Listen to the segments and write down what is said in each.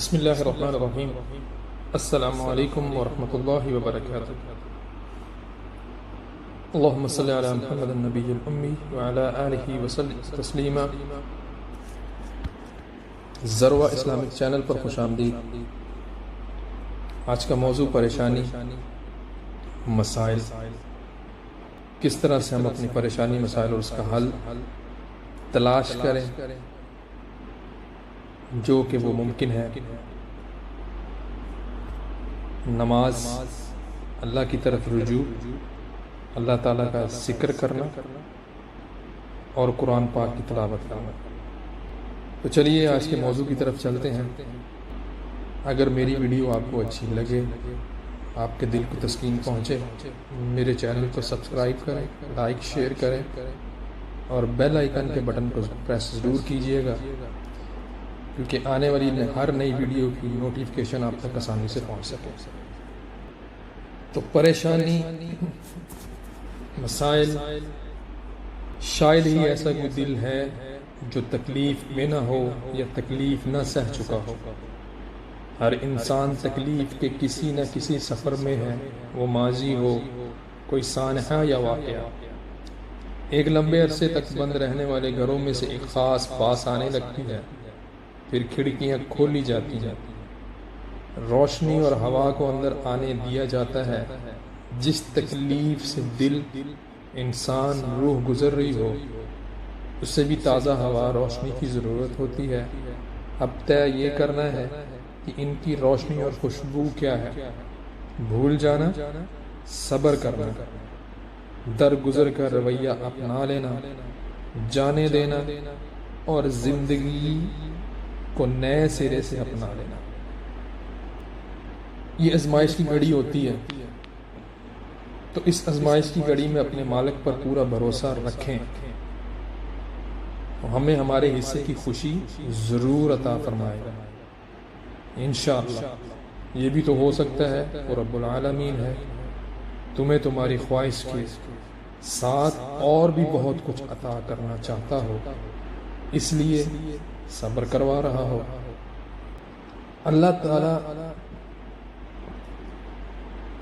بسم اللہ الرحمن الرحیم۔ السلام علیکم ورحمۃ اللہ وبرکاتہ۔ اللہم صلی علی محمد النبی الامی وعلی آلہ وسلم تسلیما۔ ذروہ اسلامک چینل پر خوش آمدید۔ آج کا موضوع پریشانی، مسائل، کس طرح سے ہم اپنی پریشانی، مسائل اور اس کا حل تلاش کریں جو کہ وہ ممکن ہے۔ نماز، اللہ کی طرف رجوع، اللہ تعالیٰ کا ذکر کرنا اور قرآن پاک کی تلاوت کرنا۔ تو چلیے آج کے موضوع کی طرف چلتے ہیں۔ اگر میری ویڈیو آپ کو اچھی لگے، آپ کے دل کو تسکین پہنچے، میرے چینل کو سبسکرائب کریں، لائک شیئر کریں اور بیل آئیکن کے بٹن کو پریس ضرور کیجئے گا، کیونکہ آنے والی ہر نئی ویڈیو کی نوٹیفیکیشن آپ تک آسانی سے پہنچ سکے۔ تو پریشانی، مسائل، شاید ہی ایسا کوئی دل ہے جو تکلیف میں نہ ہو یا تکلیف نہ سہ چکا ہو۔ ہر انسان تکلیف کے کسی نہ کسی سفر میں ہے، وہ ماضی ہو، کوئی سانحہ یا واقعہ۔ ایک لمبے عرصے تک بند رہنے والے گھروں میں سے ایک خاص پاس آنے لگتی ہے، پھر کھڑکیاں کھولی جاتی ہیں، روشنی اور ہوا کو اندر آنے دیا جاتا ہے۔ جس تکلیف سے دل، انسان، روح گزر رہی ہو، اس سے بھی تازہ ہوا، روشنی کی ضرورت ہوتی ہے۔ اب طے یہ کرنا ہے کہ ان کی روشنی اور خوشبو کیا ہے۔ بھول جانا، صبر کرنا، درگزر کا رویہ اپنا لینا، جانے دینا اور زندگی کو نئے سرے سے اپنا لینا۔ یہ آزمائش کی گھڑی ہوتی ہے، تو اس آزمائش کی گھڑی میں اپنے مالک پر پورا بھروسہ رکھیں، ہمیں ہمارے حصے کی خوشی ضرور عطا فرمائے گا انشاءاللہ۔ یہ بھی تو ہو سکتا ہے وہ رب العالمین ہے، تمہیں تمہاری خواہش کے ساتھ اور بھی بہت کچھ عطا کرنا چاہتا ہو، اس لیے صبر کروا رہا ہو۔ اللہ تعالیٰ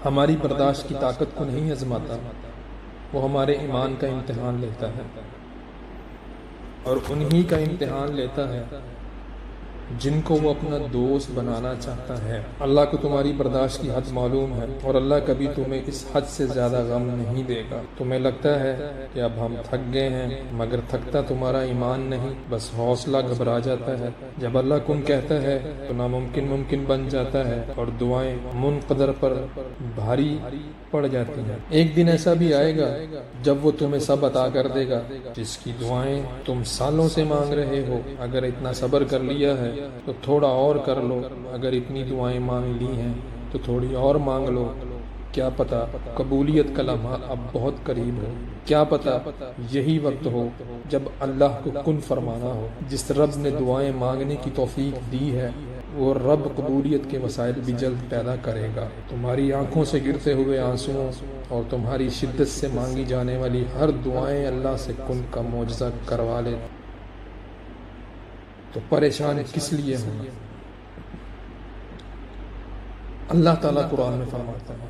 ہماری برداشت کی طاقت کو نہیں آزماتا، وہ ہمارے ایمان کا امتحان لیتا ہے، اور انہی کا امتحان لیتا ہے جن کو وہ اپنا دوست بنانا چاہتا ہے۔ اللہ کو تمہاری برداشت کی حد معلوم ہے، اور اللہ کبھی تمہیں اس حد سے زیادہ غم نہیں دے گا۔ تمہیں لگتا ہے کہ اب ہم تھک گئے ہیں، مگر تھکتا تمہارا ایمان نہیں، بس حوصلہ گھبرا جاتا ہے۔ جب اللہ کن کہتا ہے تو ناممکن ممکن بن جاتا ہے، اور دعائیں منقدر پر بھاری پڑ جاتی ہیں۔ ایک دن ایسا بھی آئے گا جب وہ تمہیں سب عطا کر دے گا جس کی دعائیں تم سالوں سے مانگ رہے ہو۔ اگر اتنا صبر کر لیا ہے تو تھوڑا اور کر لو، اگر اتنی دعائیں مانگ لی ہیں تو تھوڑی اور مانگ لو۔ کیا پتہ قبولیت کا لمحہ اب بہت قریب ہو، کیا پتہ یہی وقت ہو جب اللہ کو کن فرمانا ہو۔ جس رب نے دعائیں مانگنے کی توفیق دی ہے، وہ رب قبولیت کے مسائل بھی جلد پیدا کرے گا۔ تمہاری آنکھوں سے گرتے ہوئے آنسوؤں اور تمہاری شدت سے مانگی جانے والی ہر دعائیں اللہ سے کن کا معجزہ کروا لے۔ تو پریشان کس لیے ہونا؟ اللہ تعالیٰ قرآن میں فرماتا ہے،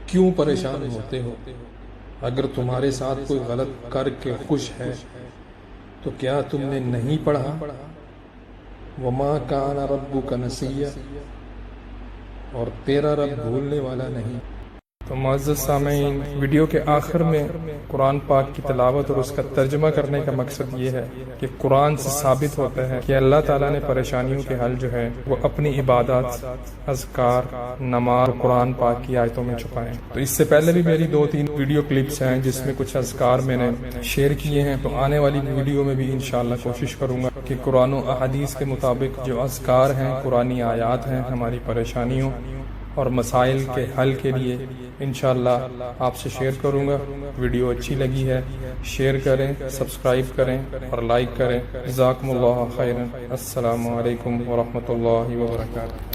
کیوں پریشان ہوتے ہو؟ اگر تمہارے ساتھ کوئی غلط کر کے خوش ہے تو کیا تم نے نہیں پڑھا وَمَا كَانَ رَبُّكَ نَسِيًّا، اور تیرا رب بھولنے والا نہیں۔ تو معزز سامعین، ویڈیو کے آخر میں قرآن پاک کی تلاوت اور اس کا ترجمہ کرنے کا مقصد یہ ہے کہ قرآن سے ثابت ہوتا ہے کہ اللہ تعالیٰ نے پریشانیوں کے حل جو ہے وہ اپنی عبادات، اذکار، نماز اور قرآن پاک کی آیتوں میں چھپائے۔ تو اس سے پہلے بھی میری 2-3 ویڈیو کلپس ہیں جس میں کچھ اذکار میں نے شیئر کیے ہیں، تو آنے والی ویڈیو میں بھی انشاءاللہ کوشش کروں گا کہ قرآن و احادیث کے مطابق جو اذکار ہیں، قرآنی آیات ہیں، ہماری پریشانیوں اور مسائل کے حل کے لیے انشاءاللہ آپ سے شیئر کروں گا۔ ویڈیو اچھی لگی ہے شیئر کریں، سبسکرائب کریں اور لائک کریں۔ جزاکم اللہ خیرا۔ السلام علیکم ورحمۃ اللہ وبرکاتہ۔